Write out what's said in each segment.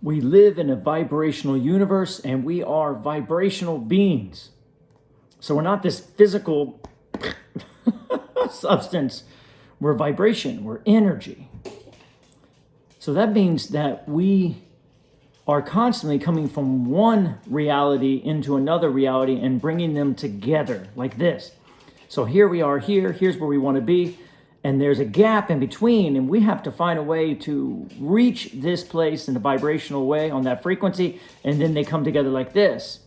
We live in a vibrational universe and we are vibrational beings. So we're not this physical substance. We're vibration, we're energy. So that means that we are constantly coming from one reality into another reality and bringing them together like this. So here we are here's where we want to be. And there's a gap in between, and we have to find a way to reach this place in a vibrational way on that frequency, and then they come together like this,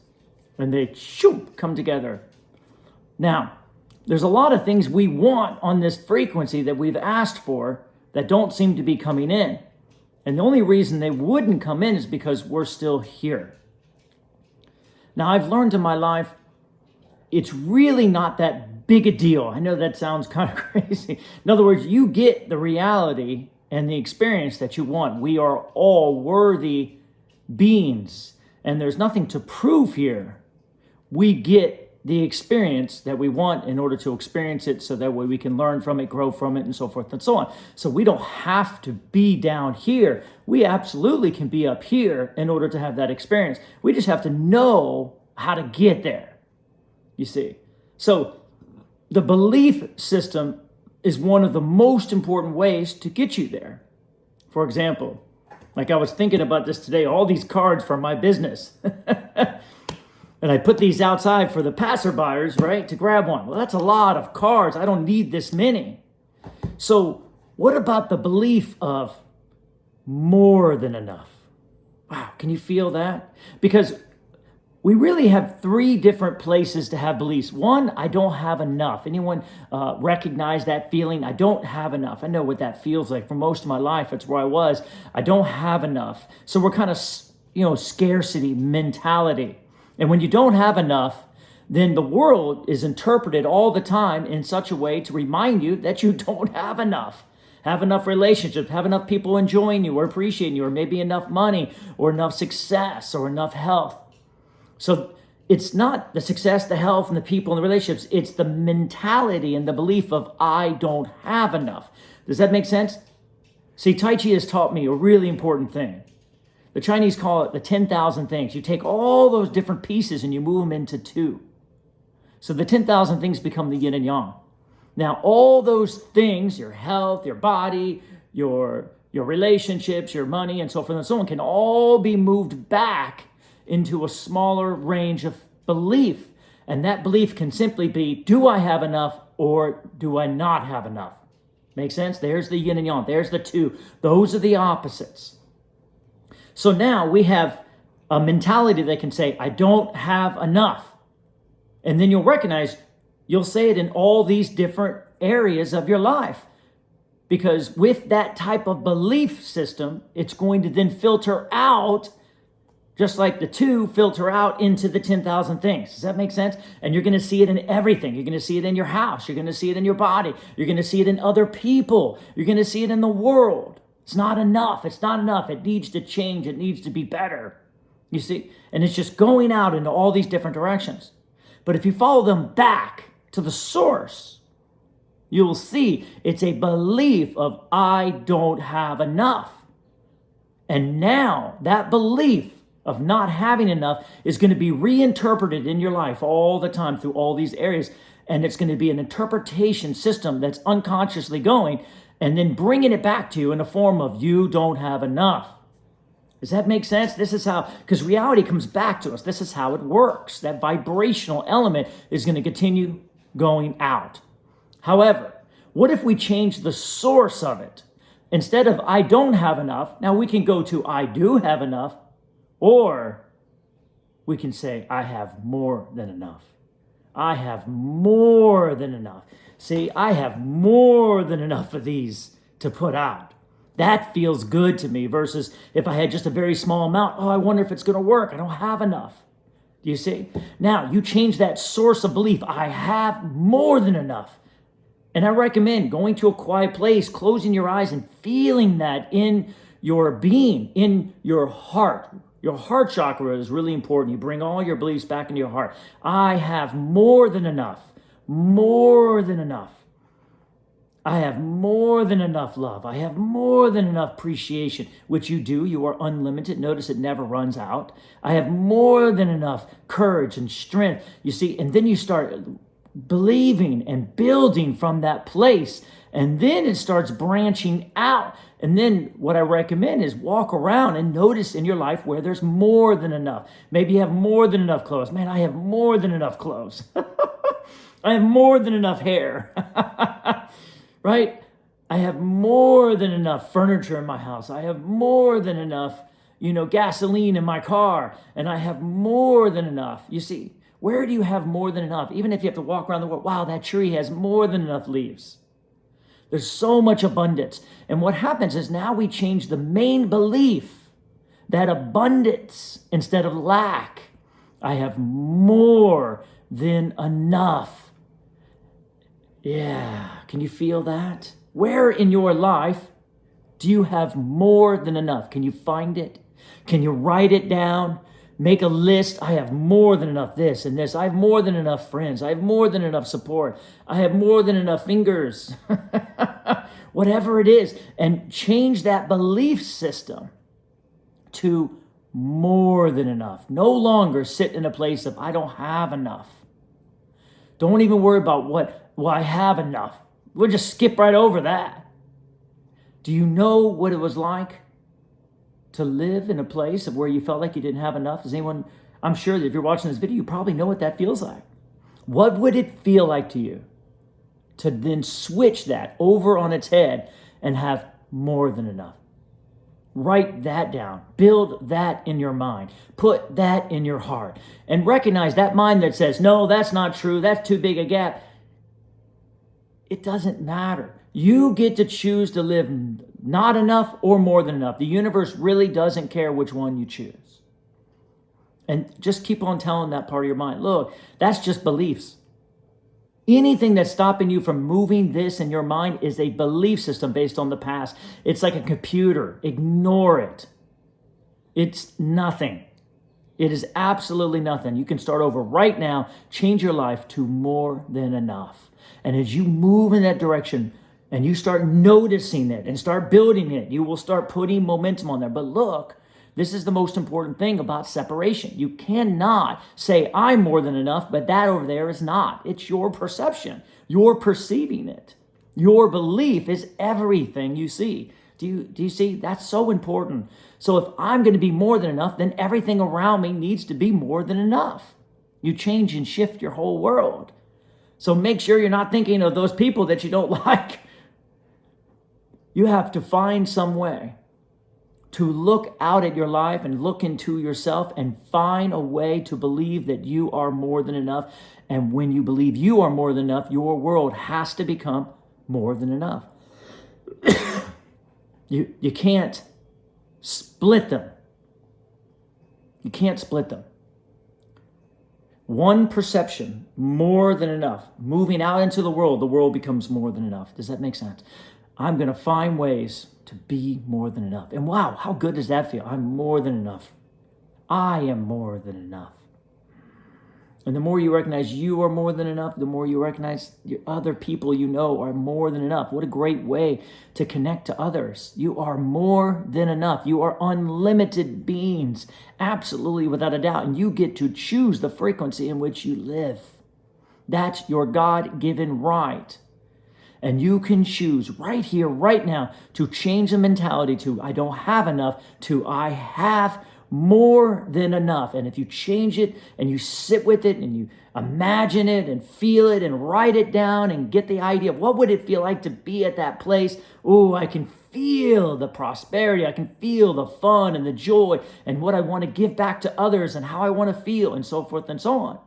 and they come together. Now, there's a lot of things we want on this frequency that we've asked for that don't seem to be coming in. And the only reason they wouldn't come in is because we're still here. Now, I've learned in my life, it's really not that big a deal. I know that sounds kind of crazy. In other words, you get the reality and the experience that you want. We are all worthy beings, and there's nothing to prove here. We get the experience that we want in order to experience it, so that way we can learn from it, grow from it, and so forth and so on. So we don't have to be down here. We absolutely can be up here in order to have that experience. We just have to know how to get there, you see. So the belief system is one of the most important ways to get you there. For example, like I was thinking about this today, all these cards from my business. And I put these outside for the passerbyers, right, to grab one. Well, that's a lot of cards. I don't need this many. So what about the belief of more than enough? Wow, can you feel that? Because we really have three different places to have beliefs. One, I don't have enough. Anyone recognize that feeling? I don't have enough. I know what that feels like. For most of my life, it's where I was. I don't have enough. So we're kind of, scarcity mentality. And when you don't have enough, then the world is interpreted all the time in such a way to remind you that you don't have enough. Have enough relationships, have enough people enjoying you or appreciating you, or maybe enough money or enough success or enough health. So it's not the success, the health, and the people and the relationships. It's the mentality and the belief of I don't have enough. Does that make sense? See, Tai Chi has taught me a really important thing. The Chinese call it the 10,000 things. You take all those different pieces and you move them into two. So the 10,000 things become the yin and yang. Now, all those things, your health, your body, your relationships, your money, and so forth and so on, can all be moved back into a smaller range of belief. And that belief can simply be, do I have enough or do I not have enough? Make sense? There's the yin and yang. There's the two. Those are the opposites. So now we have a mentality that can say, I don't have enough. And then you'll recognize, you'll say it in all these different areas of your life. Because with that type of belief system, it's going to then filter out, just like the two filter out into the 10,000 things. Does that make sense? And you're going to see it in everything. You're going to see it in your house. You're going to see it in your body. You're going to see it in other people. You're going to see it in the world. It's not enough. It's not enough. It needs to change. It needs to be better. You see? And it's just going out into all these different directions. But if you follow them back to the source, you will see it's a belief of I don't have enough. And now that belief of not having enough is going to be reinterpreted in your life all the time through all these areas. And it's going to be an interpretation system that's unconsciously going and then bringing it back to you in the form of you don't have enough. Does that make sense? This is how, because reality comes back to us. This is how it works. That vibrational element is going to continue going out. However, what if we change the source of it? Instead of I don't have enough, now we can go to I do have enough, or we can say I have more than enough. I have more than enough. See, I have more than enough of these to put out. That feels good to me versus if I had just a very small amount. Oh, I wonder if it's going to work. I don't have enough. Do you see? Now, you change that source of belief. I have more than enough. And I recommend going to a quiet place, closing your eyes and feeling that in your being, in your heart. Your heart chakra is really important. You bring all your beliefs back into your heart. I have more than enough. More than enough. I have more than enough love. I have more than enough appreciation, which you do. You are unlimited. Notice it never runs out. I have more than enough courage and strength. You see, and then you start believing and building from that place. And then it starts branching out. And then what I recommend is walk around and notice in your life where there's more than enough. Maybe you have more than enough clothes. Man, I have more than enough clothes. I have more than enough hair. Right? I have more than enough furniture in my house. I have more than enough, gasoline in my car. And I have more than enough. You see, where do you have more than enough? Even if you have to walk around the world, wow, that tree has more than enough leaves. There's so much abundance. And what happens is now we change the main belief that abundance instead of lack. I have more than enough. Yeah, can you feel that? Where in your life do you have more than enough? Can you find it? Can you write it down? Make a list. I have more than enough this and this. I have more than enough friends. I have more than enough support. I have more than enough fingers. Whatever it is. And change that belief system to more than enough. No longer sit in a place of I don't have enough. Don't even worry about I have enough. We'll just skip right over that. Do you know what it was like to live in a place of where you felt like you didn't have enough? Does anyone, I'm sure that if you're watching this video, you probably know what that feels like. What would it feel like to you to then switch that over on its head and have more than enough? Write that down. Build that in your mind. Put that in your heart. And recognize that mind that says, no, that's not true. That's too big a gap. It doesn't matter. You get to choose to live not enough or more than enough. The universe really doesn't care which one you choose. And just keep on telling that part of your mind, look, that's just beliefs. Anything that's stopping you from moving this in your mind is a belief system based on the past. It's like a computer. Ignore it. It's nothing. It is absolutely nothing. You can start over right now, change your life to more than enough. And as you move in that direction and you start noticing it and start building it, you will start putting momentum on there. But look, this is the most important thing about separation. You cannot say, I'm more than enough, but that over there is not. It's your perception. You're perceiving it. Your belief is everything you see. Do you see? That's so important. So if I'm going to be more than enough, then everything around me needs to be more than enough. You change and shift your whole world. So make sure you're not thinking of those people that you don't like. You have to find some way to look out at your life and look into yourself and find a way to believe that you are more than enough. And when you believe you are more than enough, your world has to become more than enough. You can't split them. You can't split them. One perception, more than enough. Moving out into the world becomes more than enough. Does that make sense? I'm going to find ways to be more than enough. And wow, how good does that feel? I'm more than enough. I am more than enough. And the more you recognize you are more than enough, the more you recognize the other people you know are more than enough. What a great way to connect to others. You are more than enough. You are unlimited beings, absolutely without a doubt. And you get to choose the frequency in which you live. That's your God-given right. And you can choose right here, right now, to change the mentality to I don't have enough to I have more than enough. And if you change it and you sit with it and you imagine it and feel it and write it down and get the idea of what would it feel like to be at that place. Oh, I can feel the prosperity. I can feel the fun and the joy and what I want to give back to others and how I want to feel and so forth and so on.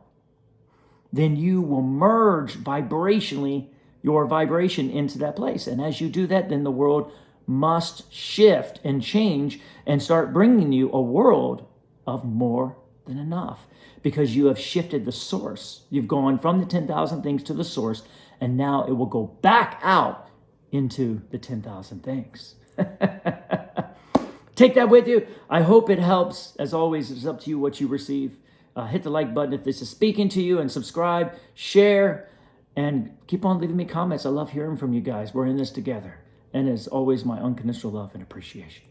Then you will merge vibrationally your vibration into that place. And as you do that, then the world must shift and change and start bringing you a world of more than enough because you have shifted the source. You've gone from the 10,000 things to the source, and now it will go back out into the 10,000 things. Take that with you. I hope it helps. As always, it's up to you what you receive. Hit the like button if this is speaking to you and subscribe, share. And keep on leaving me comments. I love hearing from you guys. We're in this together. And as always, my unconditional love and appreciation.